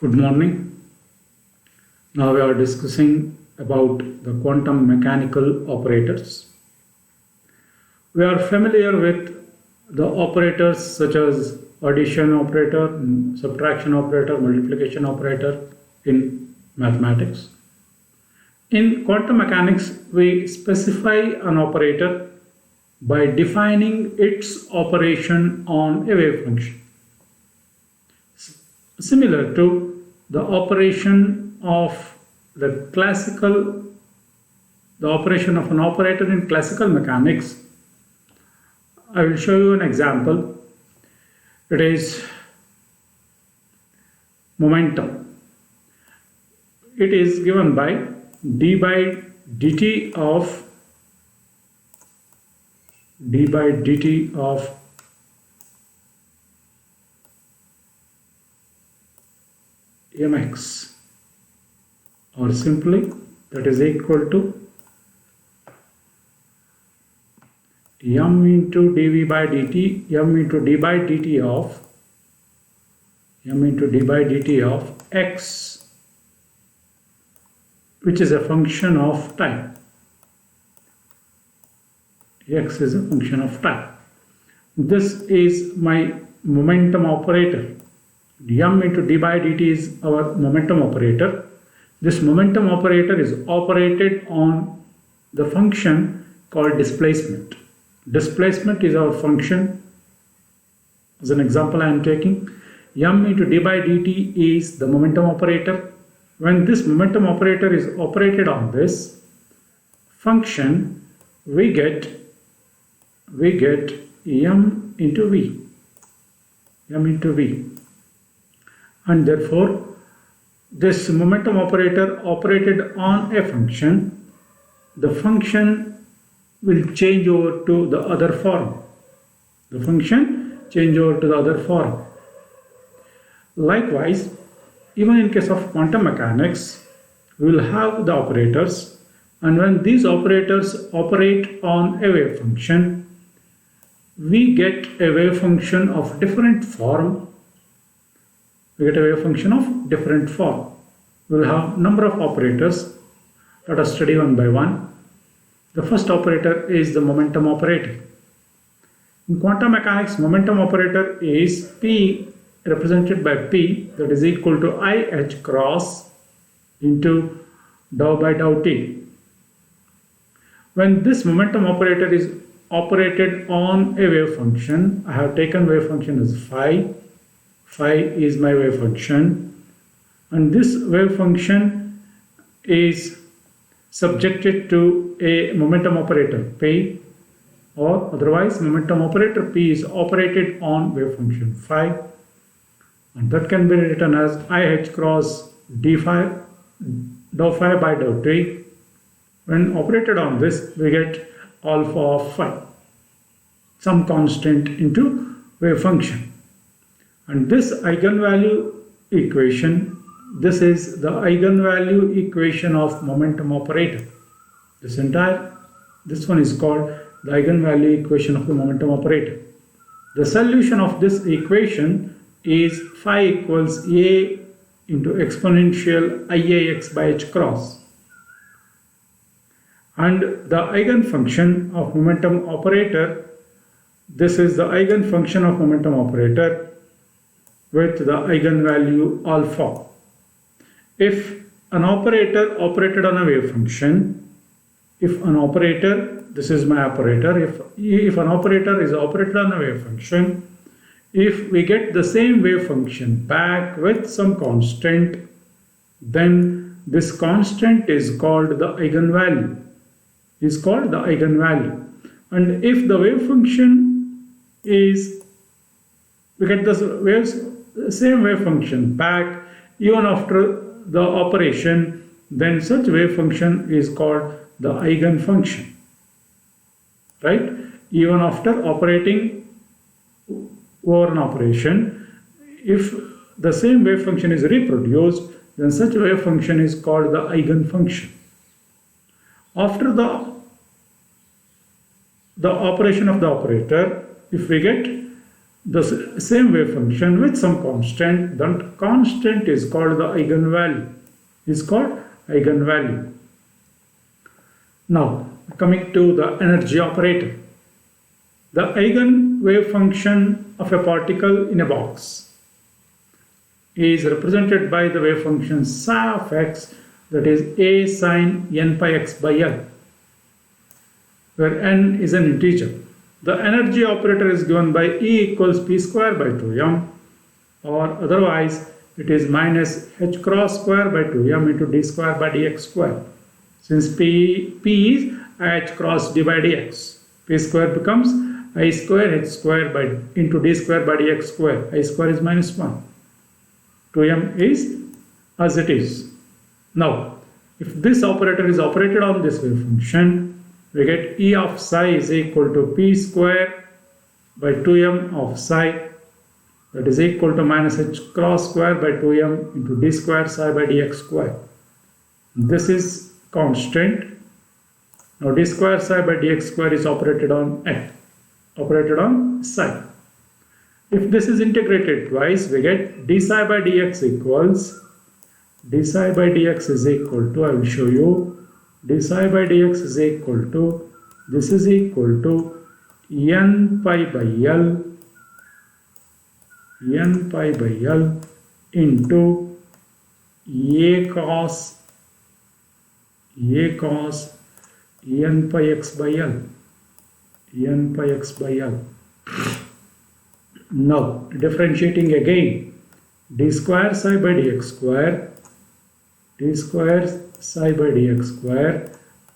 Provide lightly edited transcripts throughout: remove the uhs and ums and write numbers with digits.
Good morning. Now we are discussing about the quantum mechanical operators. We are familiar with the operators such as addition operator, subtraction operator, multiplication operator in mathematics. In quantum mechanics, we specify an operator by defining its operation on a wave function. Similar to the operation of the operation of an operator in classical mechanics. I will show you an example. It is momentum. It is given by d by dt of mx, or simply that is equal to m into dv by dt, m into d by dt of x, which is a function of time. X is a function of time. This is my momentum operator. M into d by dt is our momentum operator. This momentum operator is operated on the function called displacement. Displacement is our function. As an example I am taking, m into d by dt is the momentum operator. When this momentum operator is operated on this function, we get m into v, and therefore this momentum operator operated on a function, the function will change over to the other form. Likewise, even in case of quantum mechanics, we will have the operators, and when these operators operate on a wave function, we get a wave function of different form. We will have number of operators. Let us study one by one. The first operator is the momentum operator. In quantum mechanics, momentum operator is P, represented by P, that is equal to IH cross into dou by dou t. When this momentum operator is operated on a wave function, I have taken wave function as phi. Phi is my wave function, and this wave function is subjected to a momentum operator P, or otherwise momentum operator P is operated on wave function phi, and that can be written as IH cross d phi, dou phi by dou t. When operated on this, we get alpha of phi, some constant into wave function. And this eigenvalue equation, this is the eigenvalue equation of momentum operator. This one is called the eigenvalue equation of the momentum operator. The solution of this equation is phi equals a into exponential IAX by h cross. And the eigenfunction of momentum operator, this is the eigenfunction of momentum operator with the eigenvalue alpha. If an operator operated on a wave function, this is my operator, if an operator is operated on a wave function, if we get the same wave function back with some constant, then this constant is called the eigenvalue. And if the wave function is, we get the same wave function back even after the operation, then such wave function is called the eigenfunction, right? Even after operating over an operation, if the same wave function is reproduced, then such wave function is called the eigenfunction. After the operation of the operator, if we get the same wave function with some constant. That constant is called the eigenvalue. Now, coming to the energy operator. The eigen wave function of a particle in a box is represented by the wave function psi of x, that is a sine n pi x by L, where n is an integer. The energy operator is given by E equals p square by 2m, or otherwise it is minus h cross square by 2m into d square by dx square. Since p is h cross d by dx, p square becomes I square h square by into d square by dx square. I square is minus 1. 2m is as it is. Now, if this operator is operated on this wave function, we get E of psi is equal to p square by 2m of psi, that is equal to minus h cross square by 2m into d square psi by dx square. This is constant. Now d square psi by dx square is operated on psi. If this is integrated twice, we get d psi by dx equals, d psi by dx is equal to, I will show you, d psi by dx is equal to, this is equal to n pi by L into a cos n pi x by L. Now, differentiating again, d square psi by dx square, d square psi by dx square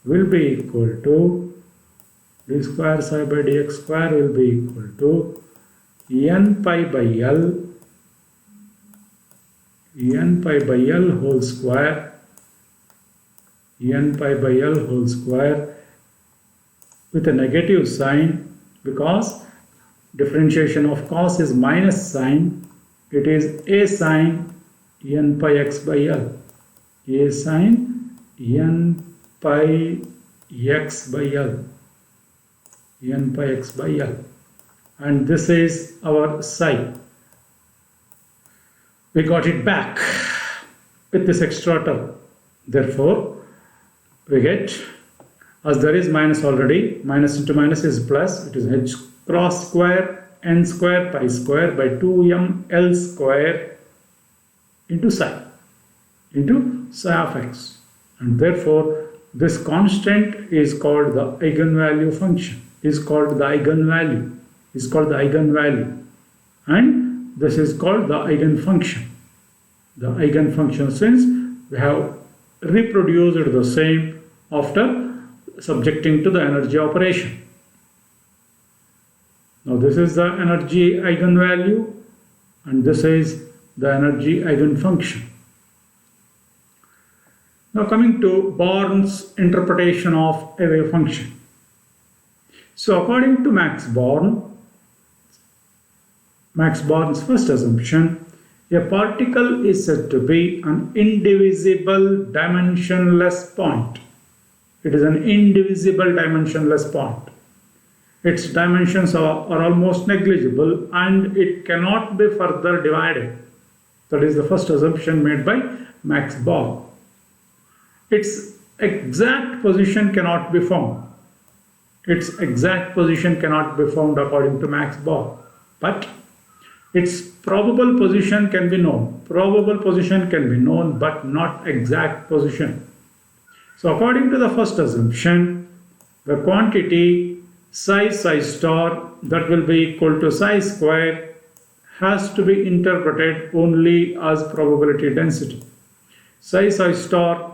will be equal to, d square psi by dx square will be equal to n pi by L whole square, with a negative sign, because differentiation of cos is minus sign. It is a sine n pi x by L, a sine n pi x by L, and this is our psi. We got it back with this extra term. Therefore, we get, as there is minus already, minus into minus is plus, it is h cross square n square pi square by 2m L square into psi of x, and therefore this constant is called the eigenvalue function, and this is called the eigenfunction. The eigenfunction, since we have reproduced the same after subjecting to the energy operation. Now this is the energy eigenvalue and this is the energy eigenfunction. Now coming to Born's interpretation of a wave function. So according to Max Born's first assumption, a particle is said to be an indivisible dimensionless point. It is an indivisible dimensionless point. Its dimensions are almost negligible and it cannot be further divided. That is the first assumption made by Max Born. Its exact position cannot be found. According to Max Born. But its probable position can be known. But not exact position. So according to the first assumption, the quantity psi star that will be equal to psi square has to be interpreted only as probability density. Psi star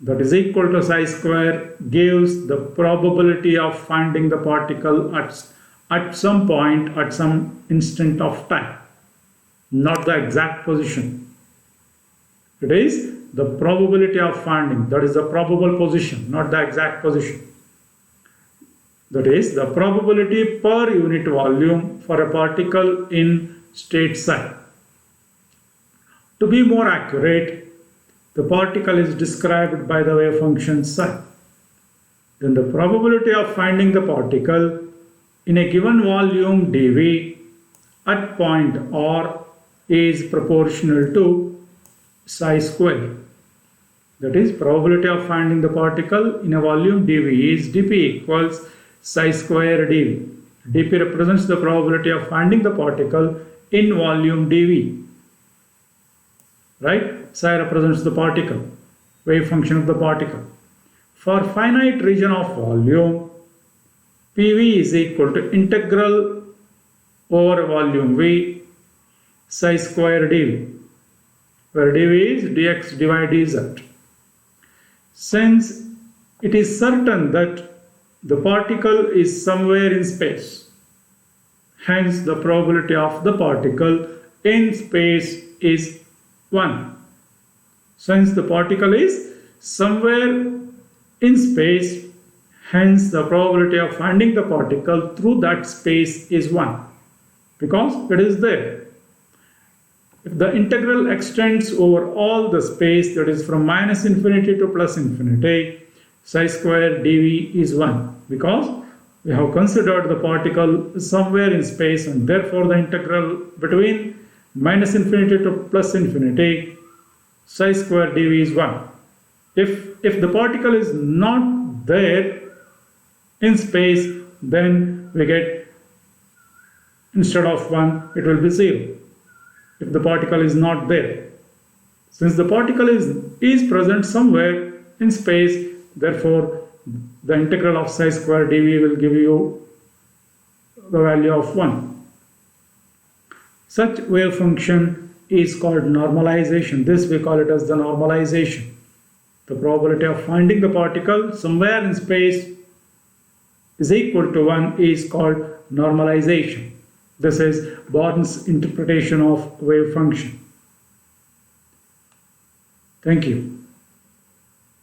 that is equal to psi square gives the probability of finding the particle at some point, at some instant of time, not the exact position. It is the probability of finding, that is the probable position, not the exact position. That is the probability per unit volume for a particle in state psi. To be more accurate, the particle is described by the wave function psi. Then the probability of finding the particle in a given volume dV at point R is proportional to psi square. That is, probability of finding the particle in a volume dV is dP equals psi square dV. dP represents the probability of finding the particle in volume dV. Right? Psi represents the particle, wave function of the particle. For finite region of volume, PV is equal to integral over volume V psi square dV, where dV is dx divided dz. Since it is certain that the particle is somewhere in space, hence the probability of the particle in space is 1. Since the particle is somewhere in space, hence the probability of finding the particle through that space is 1, because it is there. If the integral extends over all the space, that is from minus infinity to plus infinity, psi square dV is 1, because we have considered the particle somewhere in space, and therefore the integral between minus infinity to plus infinity, psi square dV is 1. If the particle is not there in space, then we get, instead of 1, it will be 0. If the particle is not there. Since the particle is present somewhere in space, therefore the integral of psi square dV will give you the value of 1. Such wave function is called normalization. This we call it as the normalization. The probability of finding the particle somewhere in space is equal to 1 is called normalization. This is Born's interpretation of wave function. Thank you.